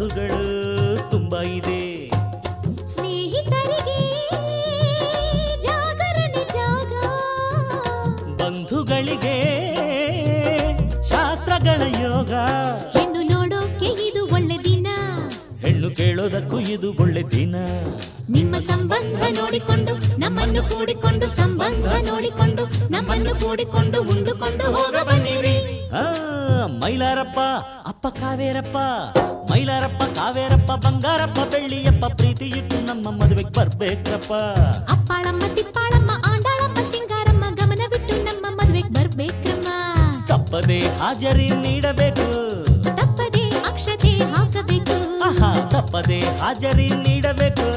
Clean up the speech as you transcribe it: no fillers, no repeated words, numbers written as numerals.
ಕನಸುಗಳು ತುಂಬಾ ಇದೆ. ಸ್ನೇಹಿತರಿಗೆ ಜಾಗರಣೆ ಜಾಗ, ಬಂಧುಗಳಿಗೆ ಶಾಸ್ತ್ರಗಳ ಯೋಗ. ಹೆಣ್ಣು ನೋಡೋಕೆ ಇದು ಒಳ್ಳೆ ದಿನ, ಹೆಣ್ಣು ಕೇಳೋದಕ್ಕೂ ಇದು ಒಳ್ಳೆ ದಿನ. ನಿಮ್ಮ ಸಂಬಂಧ ನೋಡಿಕೊಂಡು ನಮ್ಮನ್ನು ಕೂಡಿಕೊಂಡು, ಸಂಬಂಧ ನೋಡಿಕೊಂಡು ನಮ್ಮನ್ನು ಕೂಡಿಕೊಂಡು ಉಂಡುಕೊಂಡು ಹೋಗ ಬನ್ನಿರಿ. ಮೈಲಾರಪ್ಪ ಅಪ್ಪ ಕಾವೇರಪ್ಪ, ಮೈಲಾರಪ್ಪ ಕಾವೇರಪ್ಪ ಬಂಗಾರಪ್ಪ ಬೆಳ್ಳಿಯಪ್ಪ, ಪ್ರೀತಿ ಇಟ್ಟು ನಮ್ಮ ಮದುವೆಗೆ ಬರ್ಬೇಕಪ್ಪ. ಅಪ್ಪಾಳಮ್ಮ ತಿಪ್ಪಾಳಮ್ಮ ಆಂಡಾಳಮ್ಮ ಸಿಂಗಾರಮ್ಮ ಗಮನವಿಟ್ಟು ನಮ್ಮ ಮದುವೆಗೆ ಬರ್ಬೇಕ್ರಮ್ಮ. ತಪ್ಪದೆ ಹಾಜರಿ ನೀಡಬೇಕು, ತಪ್ಪದೆ ಅಕ್ಷತೆ ಹಾಕಬೇಕು, ತಪ್ಪದೆ ಹಾಜರಿ ನೀಡಬೇಕು.